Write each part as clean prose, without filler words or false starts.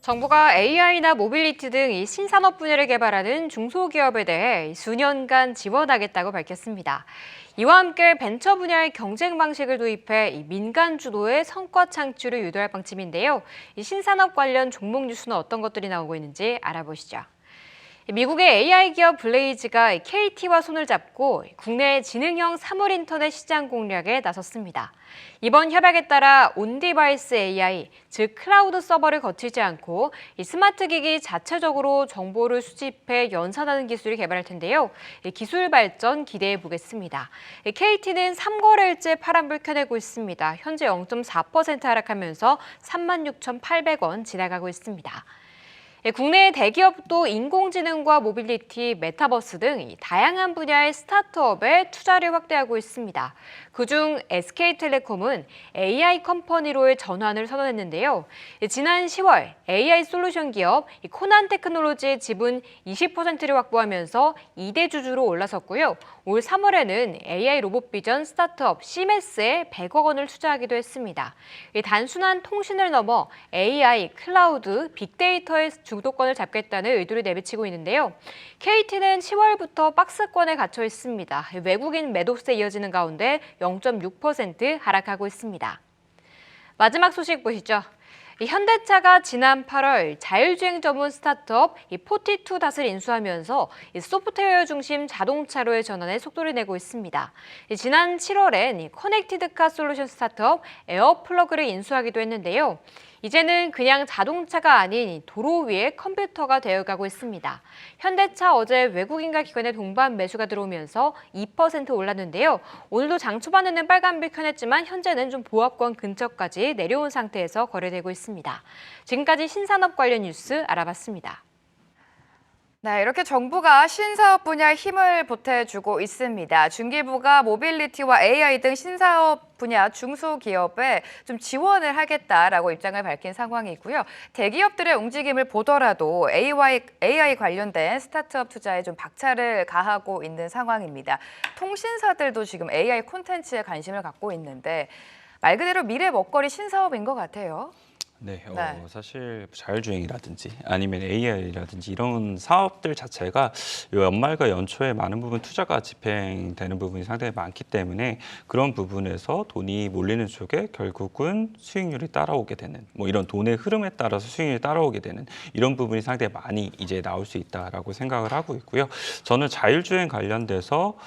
정부가 AI나 모빌리티 등 이 신산업 분야를 개발하는 중소기업에 대해 수년간 지원하겠다고 밝혔습니다. 이와 함께 벤처 분야의 경쟁 방식을 도입해 이 민간 주도의 성과 창출을 유도할 방침인데요. 이 신산업 관련 종목 뉴스는 어떤 것들이 나오고 있는지 알아보시죠. 미국의 AI 기업 블레이즈가 KT와 손을 잡고 국내 지능형 사물 인터넷 시장 공략에 나섰습니다. 이번 협약에 따라 온디바이스 AI, 즉 클라우드 서버를 거치지 않고 스마트 기기 자체적으로 정보를 수집해 연산하는 기술이 개발할 텐데요. 기술 발전 기대해 보겠습니다. KT는 3거래일째 파란불 켜내고 있습니다. 현재 0.4% 하락하면서 36,800원 지나가고 있습니다. 국내 대기업도 인공지능과 모빌리티, 메타버스 등 다양한 분야의 스타트업에 투자를 확대하고 있습니다. 그중 SK텔레콤은 AI 컴퍼니로의 전환을 선언했는데요. 지난 10월 AI 솔루션 기업 코난테크놀로지의 지분 20%를 확보하면서 2대 주주로 올라섰고요. 올 3월에는 AI 로봇 비전 스타트업 시메스에 100억 원을 투자하기도 했습니다. 단순한 통신을 넘어 AI, 클라우드, 빅데이터의 주도권을 잡겠다는 의도를 내비치고 있는데요. KT는 10월부터 박스권에 갇혀 있습니다. 외국인 매도세에 이어지는 가운데 0.6% 하락하고 있습니다. 마지막 소식 보시죠. 현대차가 지난 8월 자율주행 전문 스타트업 포티2닷을 인수하면서 소프트웨어 중심 자동차로의 전환에 속도를 내고 있습니다. 지난 7월엔 커넥티드카 솔루션 스타트업 에어플러그를 인수하기도 했는데요. 이제는 그냥 자동차가 아닌 도로 위에 컴퓨터가 되어가고 있습니다. 현대차 어제 외국인과 기관의 동반 매수가 들어오면서 2% 올랐는데요. 오늘도 장 초반에는 빨간불 켜냈지만 현재는 좀 보합권 근처까지 내려온 상태에서 거래되고 있습니다. 지금까지 신산업 관련 뉴스 알아봤습니다. 네, 이렇게 정부가 신사업 분야에 힘을 보태주고 있습니다. 중기부가 모빌리티와 AI 등 신사업 분야 중소기업에 좀 지원을 하겠다라고 입장을 밝힌 상황이고요. 대기업들의 움직임을 보더라도 AI 관련된 스타트업 투자에 좀 박차를 가하고 있는 상황입니다. 통신사들도 지금 AI 콘텐츠에 관심을 갖고 있는데 말 그대로 미래 먹거리 신사업인 것 같아요. 네, 사실 자율주행이라든지 아니면 AI라든지 이런 사업들 자체가 연말과 연초에 많은 부분 투자가 집행되는 부분이 상당히 많기 때문에 그런 부분에서 돈이 몰리는 쪽에 결국은 수익률이 따라오게 되는 이런 돈의 흐름에 따라서 수익률이 따라오게 되는 이런 부분이 상당히 많이 이제 나올 수 있다라고 생각을 하고 있고요. 저는 자율주행 관련돼서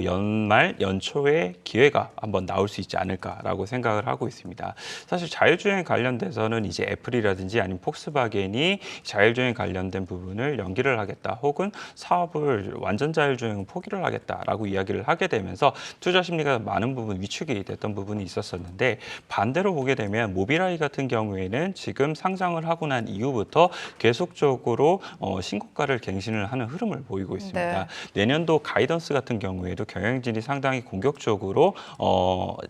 연말 연초에 기회가 한번 나올 수 있지 않을까라고 생각을 하고 있습니다. 사실 자율주행 관련돼서는 이제 애플이라든지 아니면 폭스바겐이 자율주행 관련된 부분을 연기를 하겠다 혹은 사업을 완전 자율주행 포기를 하겠다라고 이야기를 하게 되면서 투자 심리가 많은 부분 위축이 됐던 부분이 있었었는데 반대로 보게 되면 모빌아이 같은 경우에는 지금 상장을 하고 난 이후부터 계속적으로 신고가를 갱신을 하는 흐름을 보이고 있습니다. 네. 내년도 가이던스 같은 경우에도 경영진이 상당히 공격적으로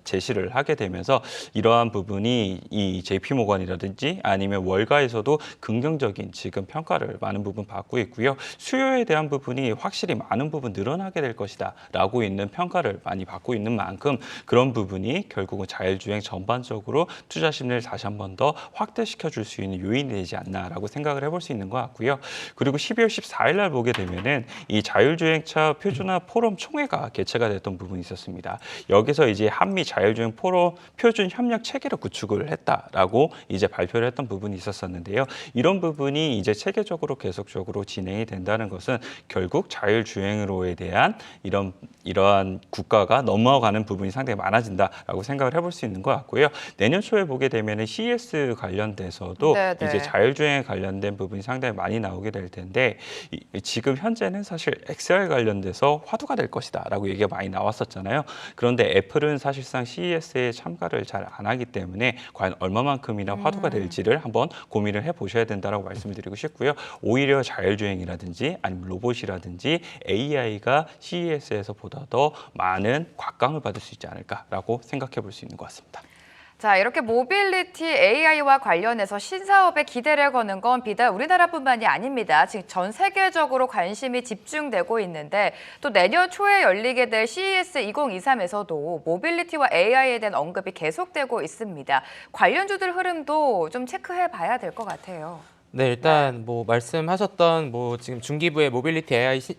제시를 하게 되면서 이러한 부분이 이 JP모건이라든지 아니면 월가에서도 긍정적인 지금 평가를 많은 부분 받고 있고요. 수요에 대한 부분이 확실히 많은 부분 늘어나게 될 것이다 라고 있는 평가를 많이 받고 있는 만큼 그런 부분이 결국은 자율주행 전반적으로 투자 심리를 다시 한 번 더 확대시켜 줄 수 있는 요인이 되지 않나라고 생각을 해볼 수 있는 것 같고요. 그리고 12월 14일 날 보게 되면은 이 자율주행차 표준화 포럼 총회가 개최가 됐던 부분이 있었습니다. 여기서 이제 한미 자율주행 포럼 표준 협력 체계를 구축을 했다라고 이제 발표를 했던 부분이 있었었는데요. 이런 부분이 이제 체계적으로 계속적으로 진행이 된다는 것은 결국 자율주행으로에 대한 이러한 국가가 넘어가는 부분이 상당히 많아진다라고 생각을 해볼 수 있는 것 같고요. 내년 초에 보게 되면은 CES 관련돼서도 이제 자율주행 관련된 부분이 상당히 많이 나오게 될 텐데 지금 현재는 사실 XR 관련돼서 화두가 될 것이다라고 얘기가 많이 나왔었잖아요. 그런데 애플은 사실상 CES에 참가를 잘 안 하기 때문에 과연 얼마만큼이나 화두가 될지를 한번 고민을 해보셔야 된다고 말씀드리고 싶고요. 오히려 자율주행이라든지 아니면 로봇이라든지 AI가 CES에서 보다 더 많은 곽강을 받을 수 있지 않을까라고 생각해 볼 수 있는 것 같습니다. 자, 이렇게 모빌리티 AI와 관련해서 신사업에 기대를 거는 건 비단 우리나라뿐만이 아닙니다. 지금 전 세계적으로 관심이 집중되고 있는데 또 내년 초에 열리게 될 CES 2023에서도 모빌리티와 AI에 대한 언급이 계속되고 있습니다. 관련주들 흐름도 좀 체크해 봐야 될 것 같아요. 네, 일단 뭐 말씀하셨던 뭐 지금 중기부의 모빌리티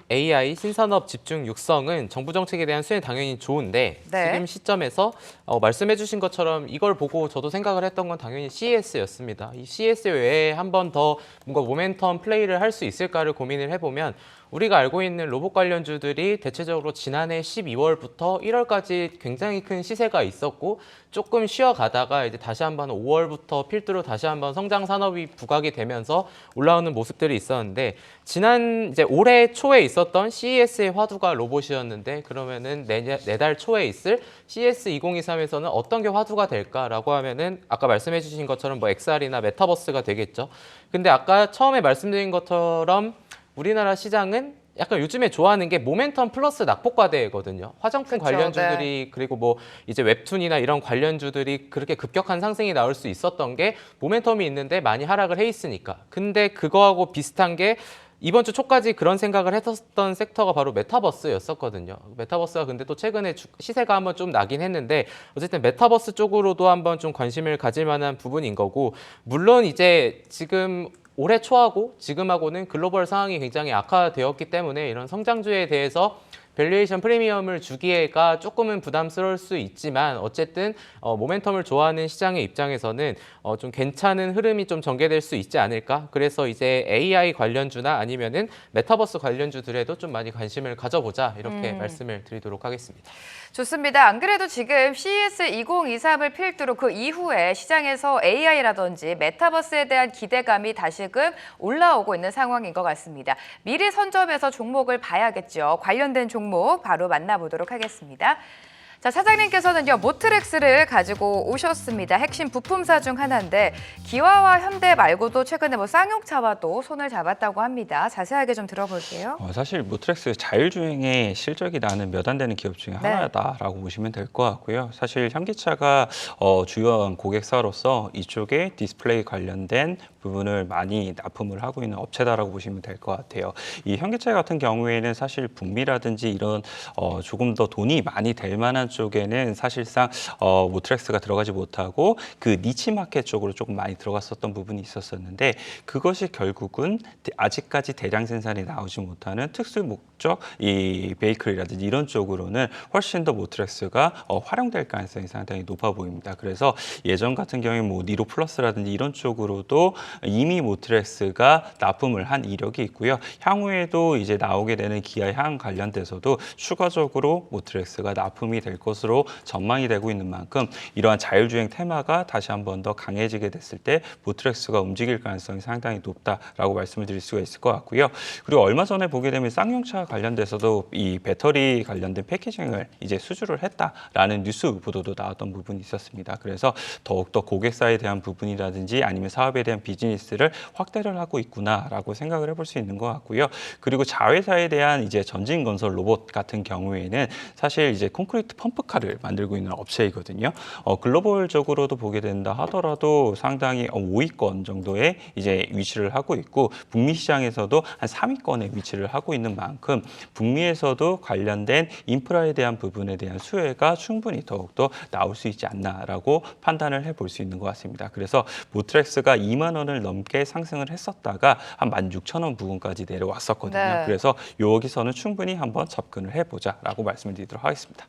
AI 신산업 집중 육성은 정부 정책에 대한 수혜는 당연히 좋은데 네. 지금 시점에서 말씀해주신 것처럼 이걸 보고 저도 생각을 했던 건 당연히 CES였습니다. 이 CES 외에 한 번 더 뭔가 모멘텀 플레이를 할 수 있을까를 고민을 해보면 우리가 알고 있는 로봇 관련주들이 대체적으로 지난해 12월부터 1월까지 굉장히 큰 시세가 있었고 조금 쉬어가다가 이제 다시 한번 5월부터 필두로 다시 한번 성장 산업이 부각이 되면서 올라오는 모습들이 있었는데 지난 이제 올해 초에 있었던 CES의 화두가 로봇이었는데 그러면은 내달 초에 있을 CES 2023에서는 어떤 게 화두가 될까라고 하면은 아까 말씀해주신 것처럼 뭐 XR이나 메타버스가 되겠죠. 근데 아까 처음에 말씀드린 것처럼 우리나라 시장은 약간 요즘에 좋아하는 게 모멘텀 플러스 낙폭과대거든요. 화장품 그쵸, 관련주들이 네. 그리고 뭐 이제 웹툰이나 이런 관련주들이 그렇게 급격한 상승이 나올 수 있었던 게 모멘텀이 있는데 많이 하락을 해 있으니까. 근데 그거하고 비슷한 게 이번 주 초까지 그런 생각을 했었던 섹터가 바로 메타버스였었거든요. 메타버스가 근데 또 최근에 시세가 한번 좀 나긴 했는데 어쨌든 메타버스 쪽으로도 한번 좀 관심을 가질 만한 부분인 거고 물론 이제 지금 올해 초하고 지금하고는 글로벌 상황이 굉장히 악화되었기 때문에 이런 성장주에 대해서 밸류에이션 프리미엄을 주기가 조금은 부담스러울 수 있지만 어쨌든 모멘텀을 좋아하는 시장의 입장에서는 좀 괜찮은 흐름이 좀 전개될 수 있지 않을까. 그래서 이제 AI 관련주나 아니면은 메타버스 관련주들에도 좀 많이 관심을 가져보자 이렇게 말씀을 드리도록 하겠습니다. 좋습니다. 안 그래도 지금 CES 2023을 필두로 그 이후에 시장에서 AI라든지 메타버스에 대한 기대감이 다시금 올라오고 있는 상황인 것 같습니다. 미리 선점해서 종목을 봐야겠죠. 관련된 종목 바로 만나보도록 하겠습니다. 자, 사장님께서는요, 모트렉스를 가지고 오셨습니다. 핵심 부품사 중 하나인데 기아와 현대 말고도 최근에 뭐 쌍용차와도 손을 잡았다고 합니다. 자세하게 좀 들어볼게요. 사실 모트렉스 자율주행에 실적이 나는 몇 안 되는 기업 중에 네. 하나다라고 보시면 될 것 같고요. 사실 현기차가 주요한 고객사로서 이쪽에 디스플레이 관련된 부분을 많이 납품을 하고 있는 업체다라고 보시면 될 것 같아요. 이 현기차 같은 경우에는 사실 북미라든지 이런 조금 더 돈이 많이 될 만한 쪽에는 사실상 모트렉스가 들어가지 못하고 그 니치 마켓 쪽으로 조금 많이 들어갔었던 부분이 있었었는데 그것이 결국은 아직까지 대량 생산이 나오지 못하는 특수 목적 이 베이커리라든지 이런 쪽으로는 훨씬 더 모트렉스가 활용될 가능성이 상당히 높아 보입니다. 그래서 예전 같은 경우에 뭐 니로 플러스라든지 이런 쪽으로도 이미 모트렉스가 납품을 한 이력이 있고요. 향후에도 이제 나오게 되는 기아 향 관련돼서도 추가적으로 모트렉스가 납품이 될 것으로 전망이 되고 있는 만큼 이러한 자율주행 테마가 다시 한 번 더 강해지게 됐을 때 모트렉스가 움직일 가능성이 상당히 높다라고 말씀을 드릴 수가 있을 것 같고요. 그리고 얼마 전에 보게 되면 쌍용차 관련돼서도 이 배터리 관련된 패키징을 이제 수주를 했다라는 뉴스 보도도 나왔던 부분이 있었습니다. 그래서 더욱더 고객사에 대한 부분이라든지 아니면 사업에 대한 비즈니스를 확대를 하고 있구나라고 생각을 해볼 수 있는 것 같고요. 그리고 자회사에 대한 이제 전진 건설 로봇 같은 경우에는 사실 이제 콘크리트 펌프카를 만들고 있는 업체이거든요. 글로벌적으로도 보게 된다 하더라도 상당히 5위권 정도의 이제 위치를 하고 있고 북미 시장에서도 한 3위권에 위치를 하고 있는 만큼 북미에서도 관련된 인프라에 대한 부분에 대한 수혜가 충분히 더욱더 나올 수 있지 않나라고 판단을 해볼 수 있는 것 같습니다. 그래서 모트렉스가 2만 원을 넘게 상승을 했었다가 한 16,000원 부근까지 내려왔었거든요. 네. 그래서 여기서는 충분히 한번 접근을 해보자라고 말씀을 드리도록 하겠습니다.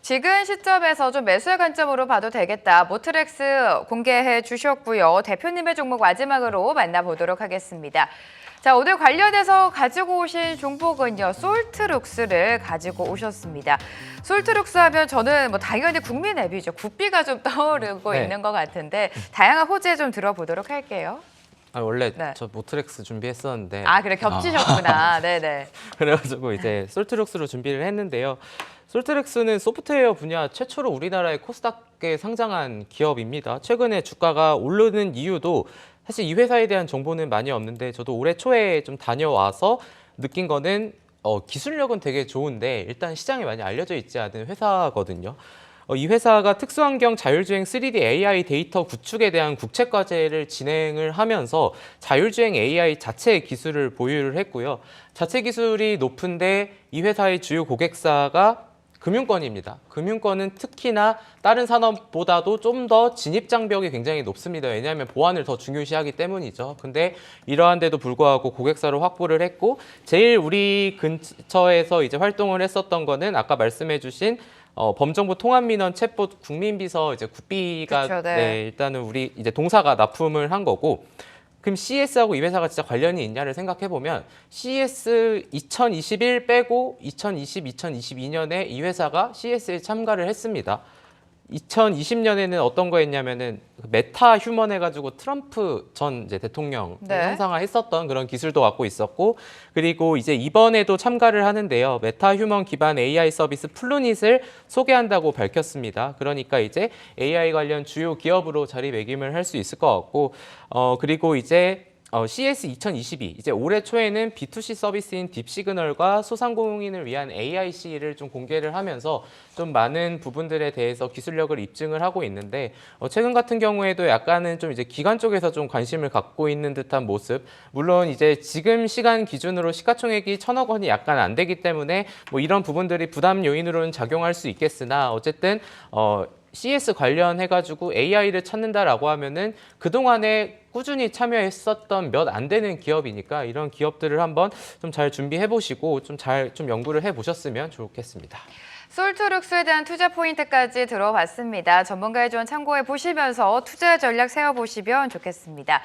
지금 시점에서 좀 매수의 관점으로 봐도 되겠다. 모트렉스 공개해 주셨고요. 대표님의 종목 마지막으로 만나보도록 하겠습니다. 자, 오늘 관련해서 가지고 오신 종목은요, 솔트룩스를 가지고 오셨습니다. 솔트룩스 하면 저는 뭐 당연히 국민 앱이죠. 구삐가 좀 떠오르고 네. 있는 것 같은데 다양한 호재 좀 들어보도록 할게요. 원래 네. 저 모트렉스 준비했었는데 아, 그래 겹치셨구나. 네네. 그래가지고 이제 솔트룩스로 준비를 했는데요. 솔트룩스는 소프트웨어 분야 최초로 우리나라의 코스닥에 상장한 기업입니다. 최근에 주가가 오르는 이유도 사실 이 회사에 대한 정보는 많이 없는데 저도 올해 초에 좀 다녀와서 느낀 거는 기술력은 되게 좋은데 일단 시장에 많이 알려져 있지 않은 회사거든요. 이 회사가 특수환경 자율주행 3D AI 데이터 구축에 대한 국책 과제를 진행을 하면서 자율주행 AI 자체 기술을 보유를 했고요. 자체 기술이 높은데 이 회사의 주요 고객사가 금융권입니다. 금융권은 특히나 다른 산업보다도 좀 더 진입 장벽이 굉장히 높습니다. 왜냐하면 보안을 더 중요시하기 때문이죠. 근데 이러한데도 불구하고 고객사를 확보를 했고 제일 우리 근처에서 이제 활동을 했었던 거는 아까 말씀해주신 범정부 통합민원 챗봇 국민비서 이제 국비가 그쵸, 네. 일단은 우리 이제 동사가 납품을 한 거고. 그럼 CES하고 이 회사가 진짜 관련이 있냐를 생각해 보면 CES 2021 빼고 2020, 2022년에 이 회사가 CES에 참가를 했습니다. 2020년에는 어떤 거 했냐면은 메타 휴먼 해가지고 트럼프 전 이제 대통령 네. 형상화했었던 그런 기술도 갖고 있었고, 그리고 이제 이번에도 참가를 하는데요. 메타 휴먼 기반 AI 서비스 플루닛을 소개한다고 밝혔습니다. 그러니까 이제 AI 관련 주요 기업으로 자리매김을 할 수 있을 것 같고, 그리고 이제 CS 2022 이제 올해 초에는 B2C 서비스인 딥시그널과 소상공인을 위한 AIC를 좀 공개를 하면서 좀 많은 부분들에 대해서 기술력을 입증을 하고 있는데 최근 같은 경우에도 약간은 좀 이제 기관 쪽에서 좀 관심을 갖고 있는 듯한 모습. 물론 이제 지금 시간 기준으로 시가총액이 1,000억 원이 약간 안 되기 때문에 뭐 이런 부분들이 부담 요인으로는 작용할 수 있겠으나 어쨌든 CS 관련해가지고 AI를 찾는다라고 하면은 그동안에 꾸준히 참여했었던 몇 안 되는 기업이니까 이런 기업들을 한번 좀 잘 준비해 보시고 좀 연구를 해 보셨으면 좋겠습니다. 솔트룩스에 대한 투자 포인트까지 들어봤습니다. 전문가의 조언 참고해 보시면서 투자 전략 세워보시면 좋겠습니다.